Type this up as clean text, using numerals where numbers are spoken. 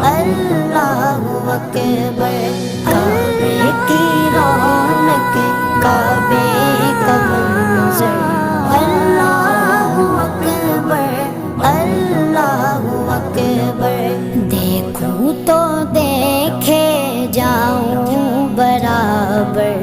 अल्लाहु अकबर। काबे की रौनक, काबे का मंजर, अल्लाहु अकबर, अल्लाहु अकबर। देखूं तो देखे जाऊं बराबर,